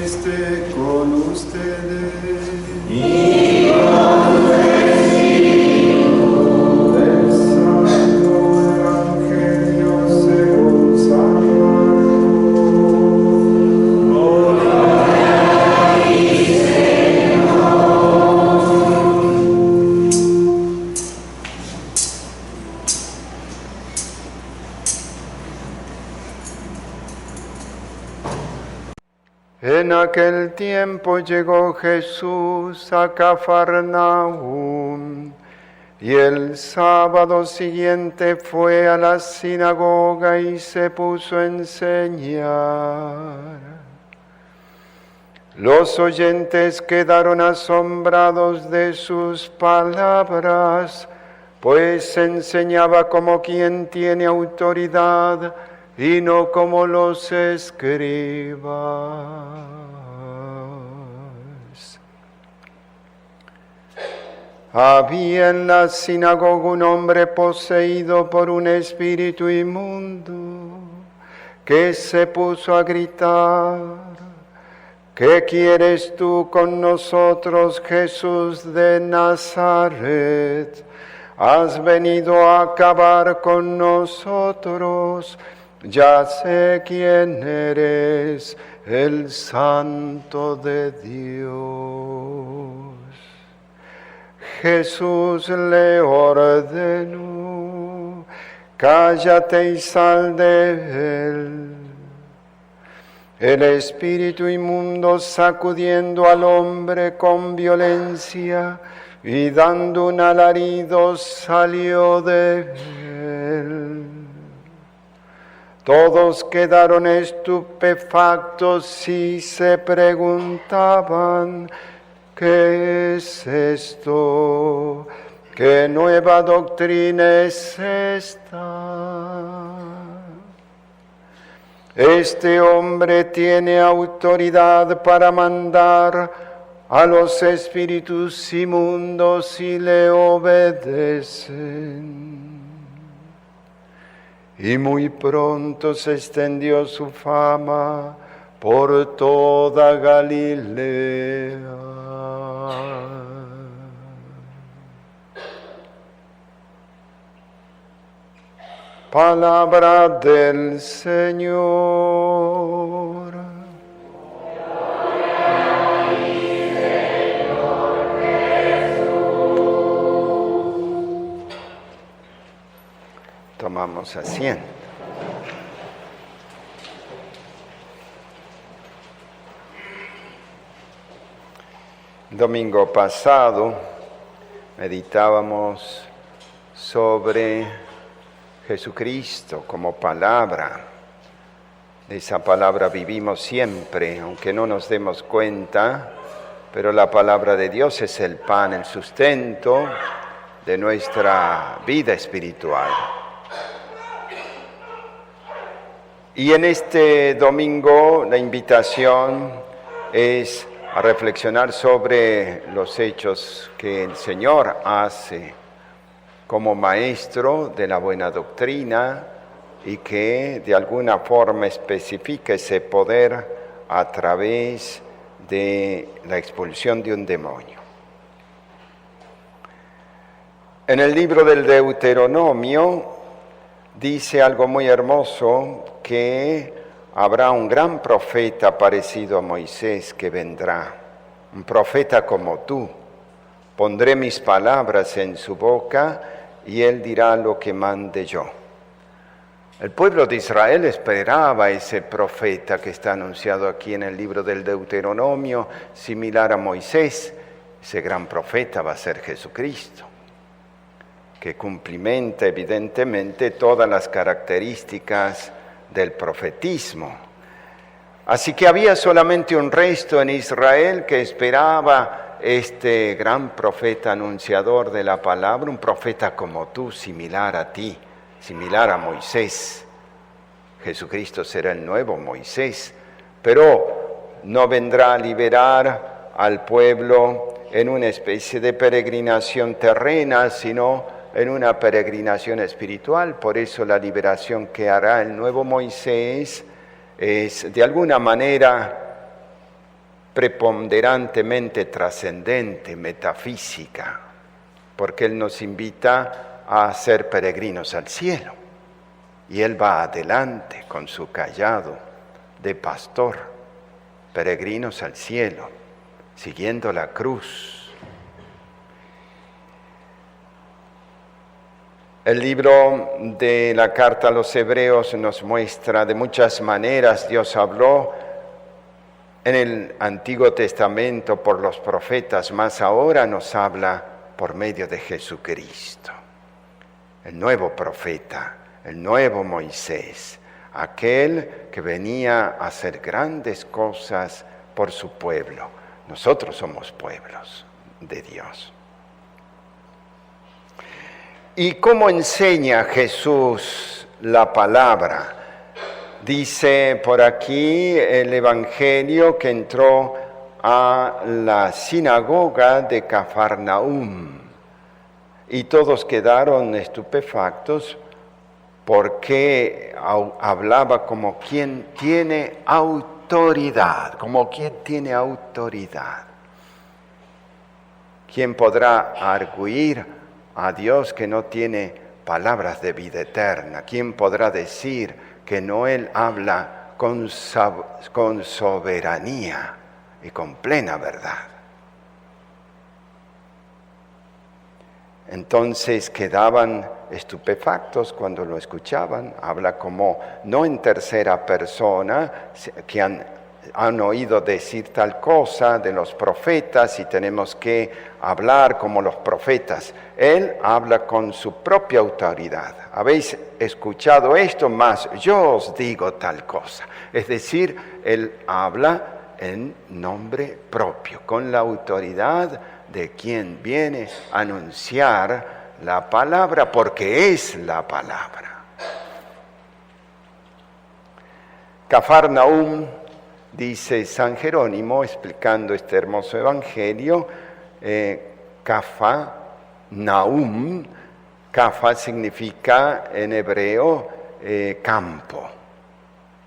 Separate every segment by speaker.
Speaker 1: esté con ustedes.
Speaker 2: Y con tu espíritu.
Speaker 1: Del Santo Evangelio según San Marcos.
Speaker 2: Gloria a ti,
Speaker 1: En aquel tiempo llegó Jesús a Cafarnaúm, y el sábado siguiente fue a la sinagoga y se puso a enseñar. Los oyentes quedaron asombrados de sus palabras, pues enseñaba como quien tiene autoridad y no como los escribas. Había en la sinagoga un hombre poseído por un espíritu inmundo, que se puso a gritar: ¿qué quieres tú con nosotros, Jesús de Nazaret? ¿Has venido a acabar con nosotros? Ya sé quién eres, el Santo de Dios. Jesús le ordenó: cállate y sal de él. El espíritu inmundo, sacudiendo al hombre con violencia y dando un alarido, salió de él. Todos quedaron estupefactos y se preguntaban: ¿qué es esto? ¿Qué nueva doctrina es esta? Este hombre tiene autoridad para mandar a los espíritus inmundos y le obedecen. Y muy pronto se extendió su fama por toda Galilea. Palabra del Señor. Tomamos asiento. Domingo pasado meditábamos sobre Jesucristo como palabra. De esa palabra vivimos siempre, aunque no nos demos cuenta, pero la palabra de Dios es el pan, el sustento de nuestra vida espiritual. Y en este domingo la invitación es a reflexionar sobre los hechos que el Señor hace como maestro de la buena doctrina y que de alguna forma especifica ese poder a través de la expulsión de un demonio. En el libro del Deuteronomio dice algo muy hermoso, que habrá un gran profeta parecido a Moisés que vendrá, un profeta como tú. Pondré mis palabras en su boca y él dirá lo que mande yo. El pueblo de Israel esperaba ese profeta que está anunciado aquí en el libro del Deuteronomio, similar a Moisés. Ese gran profeta va a ser Jesucristo, que cumplimenta evidentemente todas las características del profetismo. Así que había solamente un resto en Israel que esperaba este gran profeta anunciador de la palabra, un profeta como tú, similar a ti, similar a Moisés. Jesucristo será el nuevo Moisés, pero no vendrá a liberar al pueblo en una especie de peregrinación terrena, sino en una peregrinación espiritual. Por eso la liberación que hará el nuevo Moisés es de alguna manera preponderantemente trascendente, metafísica, porque Él nos invita a ser peregrinos al cielo. Y Él va adelante con su cayado de pastor, peregrinos al cielo, siguiendo la cruz. El libro de la carta a los Hebreos nos muestra de muchas maneras Dios habló en el Antiguo Testamento por los profetas, más ahora nos habla por medio de Jesucristo, el nuevo profeta, el nuevo Moisés, aquel que venía a hacer grandes cosas por su pueblo. Nosotros somos pueblos de Dios. ¿Y cómo enseña Jesús la palabra? Dice por aquí el Evangelio que entró a la sinagoga de Cafarnaúm y todos quedaron estupefactos porque hablaba como quien tiene autoridad, como quien tiene autoridad. ¿Quién podrá arguir a Dios que no tiene palabras de vida eterna? ¿Quién podrá decir que no Él habla con soberanía y con plena verdad? Entonces quedaban estupefactos cuando lo escuchaban. Habla como no en tercera persona, que han oído decir tal cosa de los profetas y tenemos que hablar como los profetas. Él habla con su propia autoridad. Habéis escuchado esto, mas yo os digo tal cosa. Es decir, Él habla en nombre propio, con la autoridad de quien viene a anunciar la palabra, porque es la palabra. Cafarnaúm, dice San Jerónimo, explicando este hermoso evangelio, Cafarnaúm, Cafa significa en hebreo campo,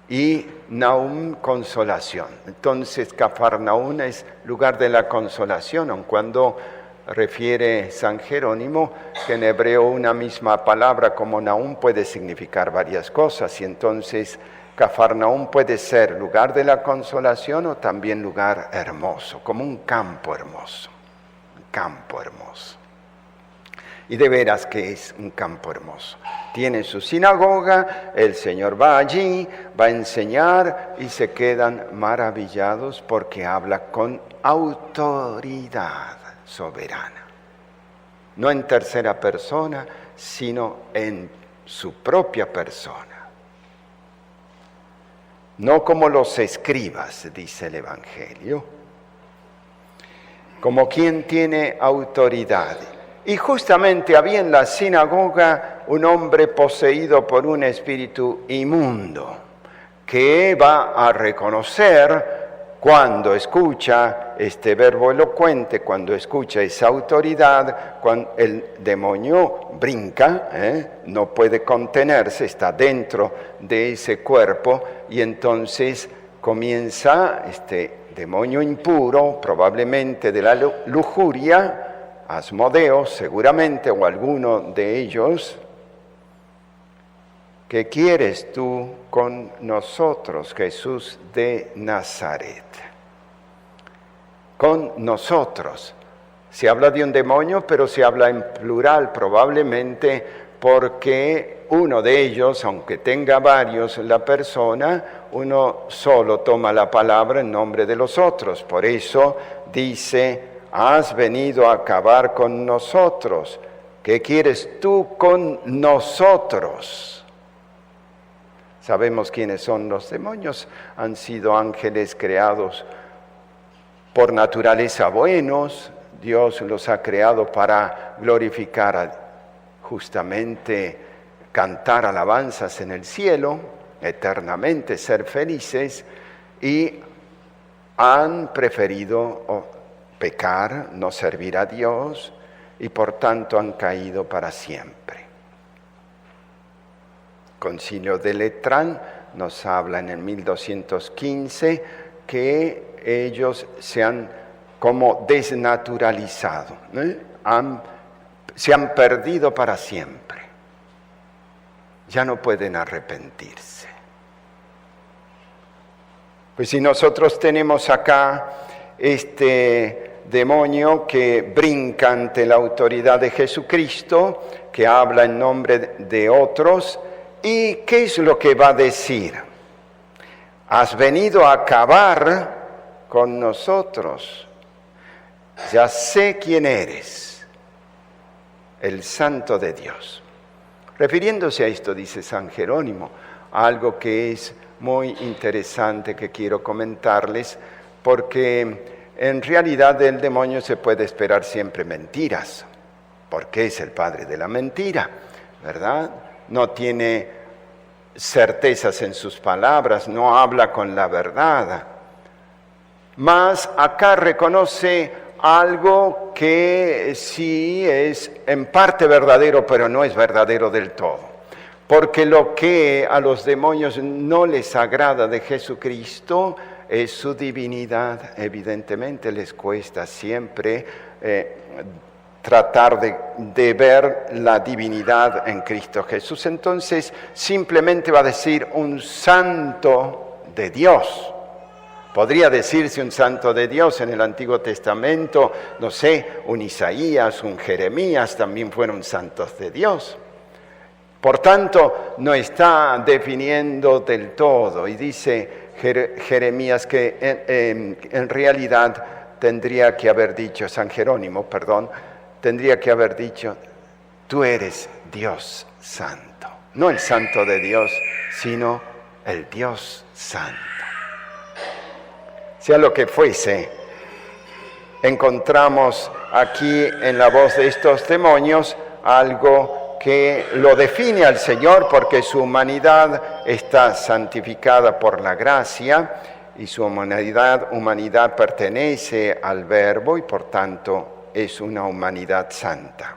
Speaker 1: y Naum, consolación. Entonces Cafarnaúm es lugar de la consolación, aun cuando refiere San Jerónimo que en hebreo una misma palabra como Naum puede significar varias cosas, y entonces Cafarnaúm puede ser lugar de la consolación o también lugar hermoso, como un campo hermoso, un campo hermoso. Y de veras que es un campo hermoso. Tiene su sinagoga, el Señor va allí, va a enseñar y se quedan maravillados porque habla con autoridad soberana. No en tercera persona, sino en su propia persona. No como los escribas, dice el Evangelio, como quien tiene autoridad. Y justamente había en la sinagoga un hombre poseído por un espíritu inmundo, que va a reconocer cuando escucha este verbo elocuente, cuando escucha esa autoridad, cuando el demonio brinca, no puede contenerse, está dentro de ese cuerpo, y entonces comienza este demonio impuro, probablemente de la lujuria, Asmodeo seguramente, o alguno de ellos: ¿qué quieres tú con nosotros, Jesús de Nazaret? Con nosotros. Se habla de un demonio, pero se habla en plural, probablemente porque uno de ellos, aunque tenga varios la persona, uno solo toma la palabra en nombre de los otros. Por eso dice: has venido a acabar con nosotros. ¿Qué quieres tú con nosotros? Sabemos quiénes son los demonios. Han sido ángeles creados por naturaleza buenos. Dios los ha creado para glorificar, justamente cantar alabanzas en el cielo, eternamente ser felices, y han preferido pecar, no servir a Dios, y por tanto han caído para siempre. Concilio de Letrán nos habla en el 1215 que ellos se han como desnaturalizado, se han perdido para siempre. Ya no pueden arrepentirse. Pues si nosotros tenemos acá este demonio que brinca ante la autoridad de Jesucristo, que habla en nombre de otros, ¿y qué es lo que va a decir? Has venido a acabar con nosotros. Ya sé quién eres, el Santo de Dios. Refiriéndose a esto, dice San Jerónimo, algo que es muy interesante que quiero comentarles, porque en realidad del demonio se puede esperar siempre mentiras, porque es el padre de la mentira, ¿verdad? No tiene certezas en sus palabras, no habla con la verdad. Mas acá reconoce algo que sí es en parte verdadero, pero no es verdadero del todo. Porque lo que a los demonios no les agrada de Jesucristo es su divinidad. Evidentemente les cuesta siempre tratar de ver la divinidad en Cristo Jesús. Entonces simplemente va a decir un santo de Dios. Podría decirse un santo de Dios en el Antiguo Testamento, no sé, un Isaías, un Jeremías, también fueron santos de Dios. Por tanto, no está definiendo del todo, y dice Jeremías que en realidad tendría que haber dicho, San Jerónimo, tendría que haber dicho, tú eres Dios santo. No el santo de Dios, sino el Dios santo. Sea lo que fuese, encontramos aquí en la voz de estos demonios algo que lo define al Señor, porque su humanidad está santificada por la gracia y su humanidad pertenece al Verbo y por tanto es una humanidad santa.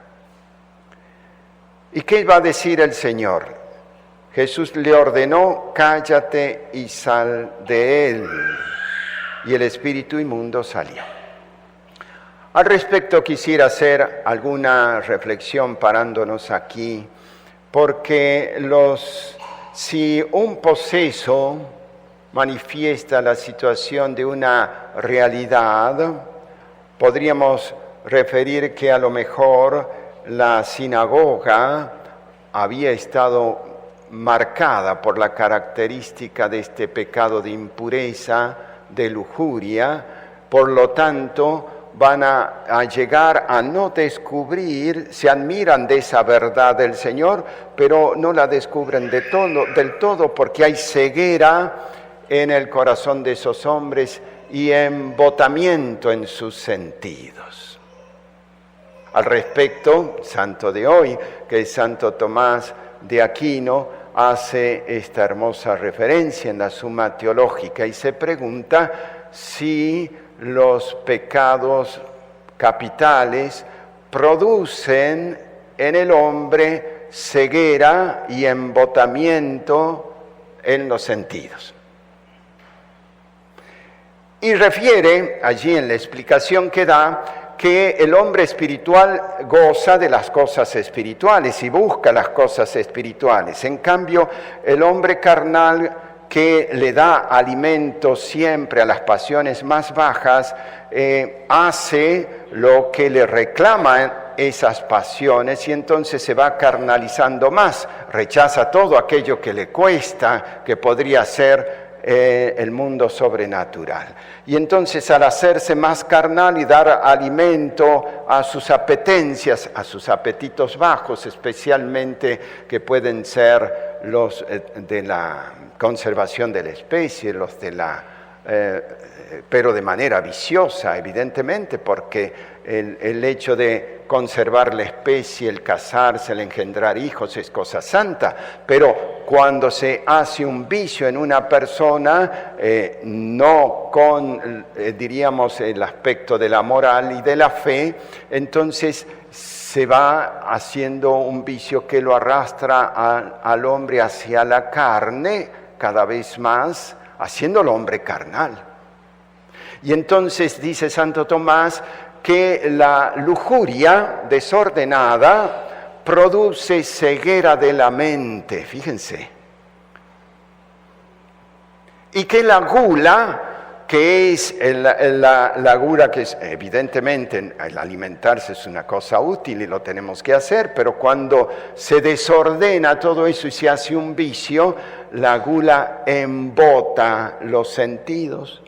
Speaker 1: ¿Y qué va a decir el Señor? Jesús le ordenó, cállate y sal de él. Y el espíritu inmundo salió. Al respecto quisiera hacer alguna reflexión parándonos aquí, porque si un poseso manifiesta la situación de una realidad, podríamos referir que a lo mejor la sinagoga había estado marcada por la característica de este pecado de impureza, de lujuria, por lo tanto van a llegar a no descubrir, se admiran de esa verdad del Señor, pero no la descubren del todo porque hay ceguera en el corazón de esos hombres y embotamiento en sus sentidos. Al respecto, santo de hoy, que es Santo Tomás de Aquino, hace esta hermosa referencia en la Suma Teológica y se pregunta si los pecados capitales producen en el hombre ceguera y embotamiento en los sentidos. Y refiere allí en la explicación que da que el hombre espiritual goza de las cosas espirituales y busca las cosas espirituales. En cambio, el hombre carnal que le da alimento siempre a las pasiones más bajas, hace lo que le reclaman esas pasiones y entonces se va carnalizando más, rechaza todo aquello que le cuesta, que podría ser el mundo sobrenatural. Y entonces al hacerse más carnal y dar alimento a sus apetencias, a sus apetitos bajos, especialmente que pueden ser los de la conservación de la especie, los de la pero de manera viciosa, evidentemente, porque el hecho de conservar la especie, el casarse, el engendrar hijos es cosa santa, pero cuando se hace un vicio en una persona, no con, diríamos, el aspecto de la moral y de la fe, entonces se va haciendo un vicio que lo arrastra al hombre hacia la carne cada vez más, haciéndolo hombre carnal. Y entonces dice Santo Tomás que la lujuria desordenada produce ceguera de la mente, fíjense. Y que la gula, que es la gula que es, evidentemente el alimentarse es una cosa útil y lo tenemos que hacer, pero cuando se desordena todo eso y se hace un vicio, la gula embota los sentidos.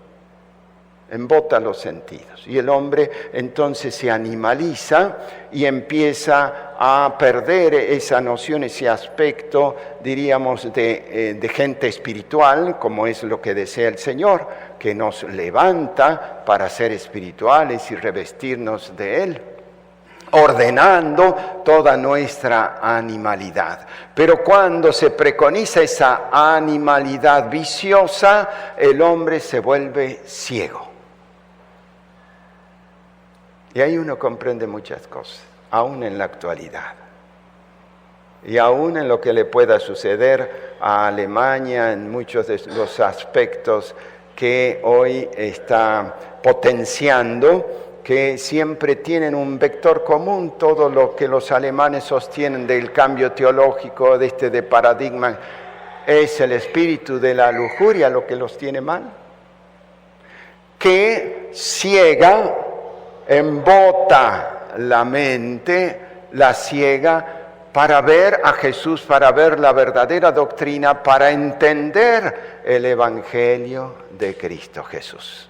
Speaker 1: Y el hombre entonces se animaliza y empieza a perder esa noción, ese aspecto, diríamos, de gente espiritual, como es lo que desea el Señor, que nos levanta para ser espirituales y revestirnos de Él, ordenando toda nuestra animalidad. Pero cuando se preconiza esa animalidad viciosa, el hombre se vuelve ciego. Y ahí uno comprende muchas cosas, aún en la actualidad. Y aún en lo que le pueda suceder a Alemania, en muchos de los aspectos que hoy está potenciando, que siempre tienen un vector común, todo lo que los alemanes sostienen del cambio teológico, de paradigma, es el espíritu de la lujuria lo que los tiene mal, que ciega, embota la mente, la ciega, para ver a Jesús, para ver la verdadera doctrina, para entender el Evangelio de Cristo Jesús.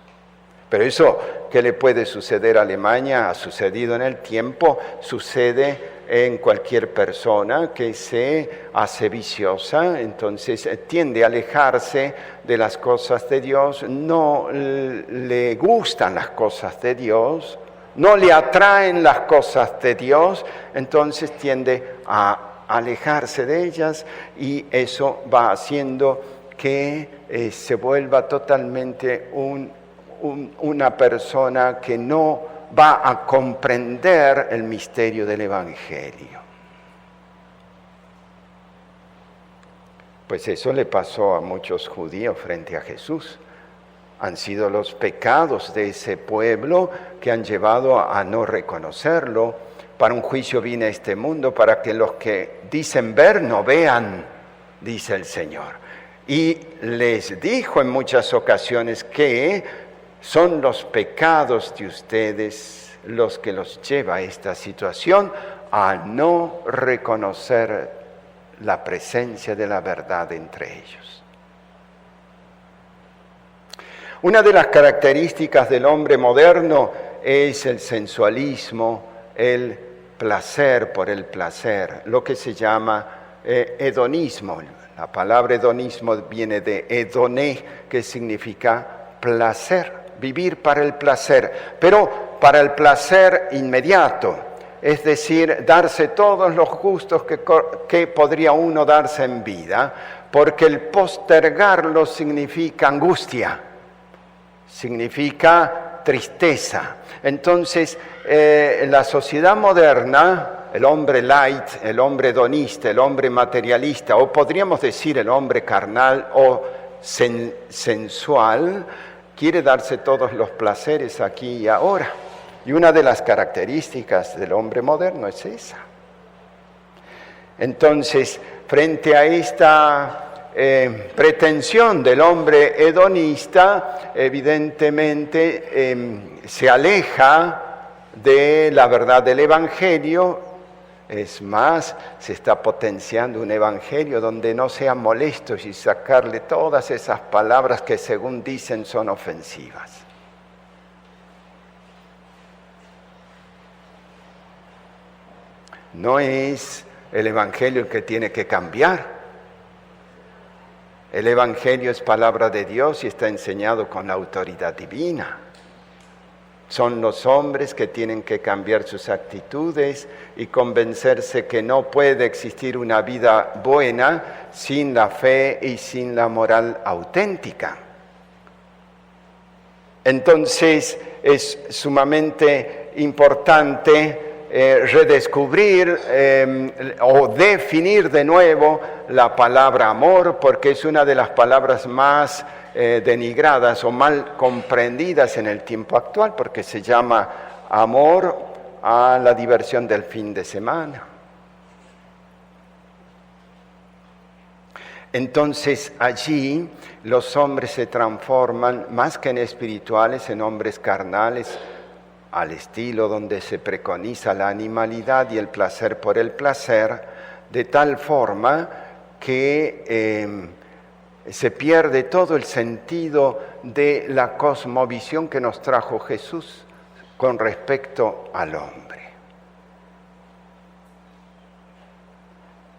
Speaker 1: Pero eso que le puede suceder a Alemania, ha sucedido en el tiempo, sucede en cualquier persona que se hace viciosa, entonces tiende a alejarse de las cosas de Dios, no le gustan las cosas de Dios, no le atraen las cosas de Dios, entonces tiende a alejarse de ellas y eso va haciendo que se vuelva totalmente una persona que no va a comprender el misterio del Evangelio. Pues eso le pasó a muchos judíos frente a Jesús. Han sido los pecados de ese pueblo que han llevado a no reconocerlo. Para un juicio vine a este mundo, para que los que dicen ver no vean, dice el Señor. Y les dijo en muchas ocasiones que son los pecados de ustedes los que los lleva a esta situación, a no reconocer la presencia de la verdad entre ellos. Una de las características del hombre moderno es el sensualismo, el placer por el placer, lo que se llama hedonismo. La palabra hedonismo viene de hedoné, que significa placer, vivir para el placer, pero para el placer inmediato, es decir, darse todos los gustos que podría uno darse en vida, porque el postergarlo significa angustia, significa tristeza. Entonces, la sociedad moderna, el hombre light, el hombre hedonista, el hombre materialista, o podríamos decir el hombre carnal o sensual, quiere darse todos los placeres aquí y ahora. Y una de las características del hombre moderno es esa. Entonces, frente a esta pretensión del hombre hedonista, evidentemente se aleja de la verdad del Evangelio. Es más, se está potenciando un evangelio donde no sean molestos y sacarle todas esas palabras que según dicen son ofensivas. No es el evangelio el que tiene que cambiar. El evangelio es palabra de Dios y está enseñado con la autoridad divina. Son los hombres que tienen que cambiar sus actitudes y convencerse que no puede existir una vida buena sin la fe y sin la moral auténtica. Entonces es sumamente importante redescubrir o definir de nuevo la palabra amor, porque es una de las palabras más denigradas o mal comprendidas en el tiempo actual, porque se llama amor a la diversión del fin de semana. Entonces allí los hombres se transforman más que en espirituales, en hombres carnales, al estilo donde se preconiza la animalidad y el placer por el placer, de tal forma que se pierde todo el sentido de la cosmovisión que nos trajo Jesús con respecto al hombre.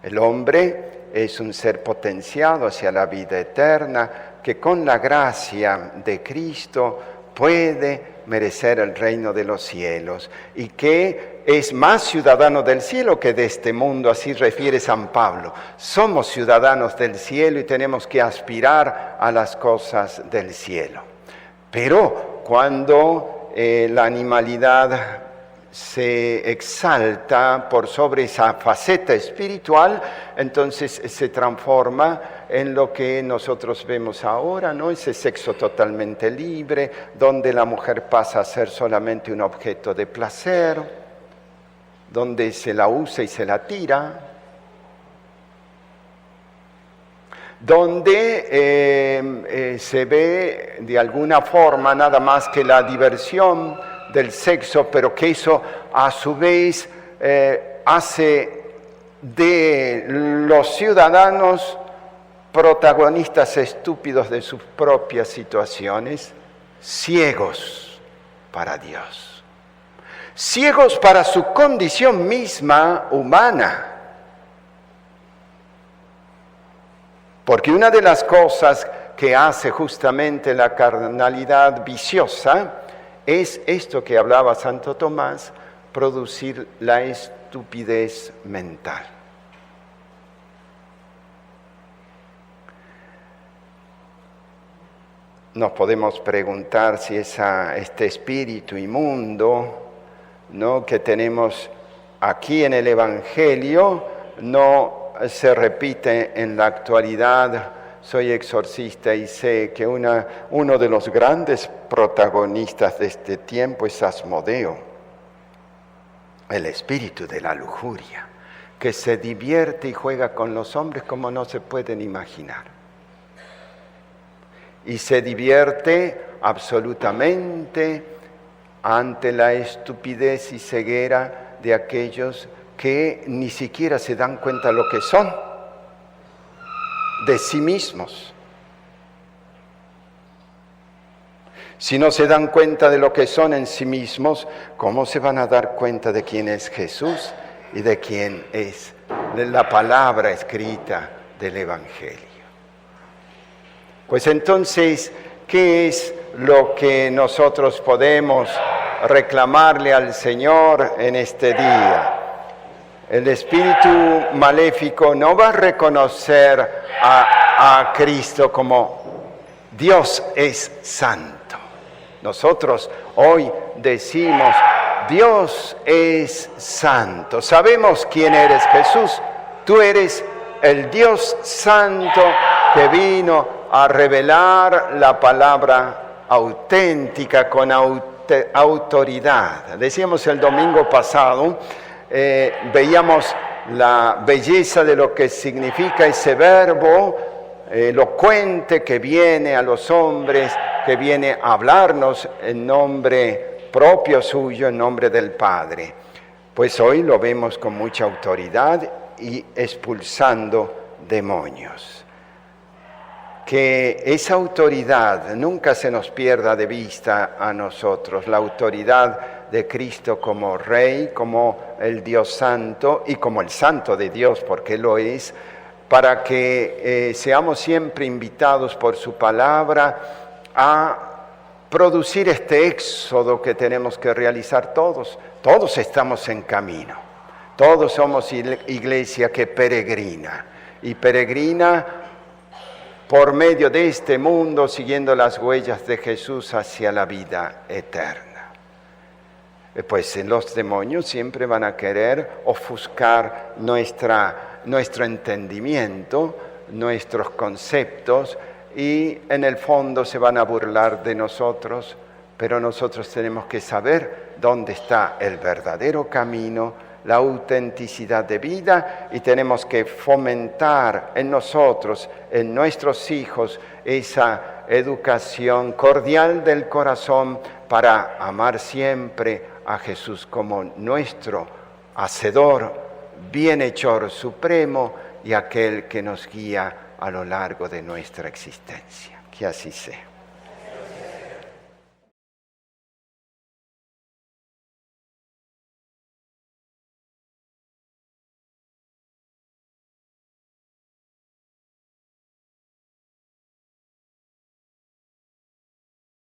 Speaker 1: El hombre es un ser potenciado hacia la vida eterna que con la gracia de Cristo puede merecer el reino de los cielos y que es más ciudadano del cielo que de este mundo, así refiere San Pablo. Somos ciudadanos del cielo y tenemos que aspirar a las cosas del cielo. Pero cuando la animalidad se exalta por sobre esa faceta espiritual, entonces se transforma en lo que nosotros vemos ahora, ¿no? Ese sexo totalmente libre, donde la mujer pasa a ser solamente un objeto de placer, donde se la usa y se la tira, donde se ve de alguna forma nada más que la diversión del sexo, pero que eso a su vez hace de los ciudadanos protagonistas estúpidos de sus propias situaciones, ciegos para Dios, ciegos para su condición misma humana. Porque una de las cosas que hace justamente la carnalidad viciosa es esto que hablaba Santo Tomás, producir la estupidez mental. Nos podemos preguntar si este espíritu inmundo, ¿no?, que tenemos aquí en el Evangelio no se repite en la actualidad. Soy exorcista y sé que uno de los grandes protagonistas de este tiempo es Asmodeo, el espíritu de la lujuria, que se divierte y juega con los hombres como no se pueden imaginar. Y se divierte absolutamente ante la estupidez y ceguera de aquellos que ni siquiera se dan cuenta de lo que son, de sí mismos. Si no se dan cuenta de lo que son en sí mismos, ¿cómo se van a dar cuenta de quién es Jesús y de quién es la palabra escrita del Evangelio? Pues entonces, ¿qué es lo que nosotros podemos reclamarle al Señor en este día? El espíritu maléfico no va a reconocer a Cristo como Dios es santo. Nosotros hoy decimos, Dios es santo. Sabemos quién eres, Jesús. Tú eres el Dios santo que vino a revelar la palabra auténtica con autoridad. Decíamos el domingo pasado, veíamos la belleza de lo que significa ese verbo elocuente que viene a los hombres, que viene a hablarnos en nombre propio suyo, en nombre del Padre. Pues hoy lo vemos con mucha autoridad y expulsando demonios. Que esa autoridad nunca se nos pierda de vista a nosotros, la autoridad de Cristo como Rey, como el Dios Santo y como el Santo de Dios, porque lo es, para que seamos siempre invitados por su palabra a producir este éxodo que tenemos que realizar todos. Todos estamos en camino, todos somos iglesia que peregrina, y peregrina por medio de este mundo, siguiendo las huellas de Jesús hacia la vida eterna. Pues los demonios siempre van a querer ofuscar nuestro entendimiento, nuestros conceptos, y en el fondo se van a burlar de nosotros, pero nosotros tenemos que saber dónde está el verdadero camino, la autenticidad de vida, y tenemos que fomentar en nosotros, en nuestros hijos, esa educación cordial del corazón para amar siempre a Jesús como nuestro Hacedor, Bienhechor supremo y aquel que nos guía a lo largo de nuestra existencia. Que así sea.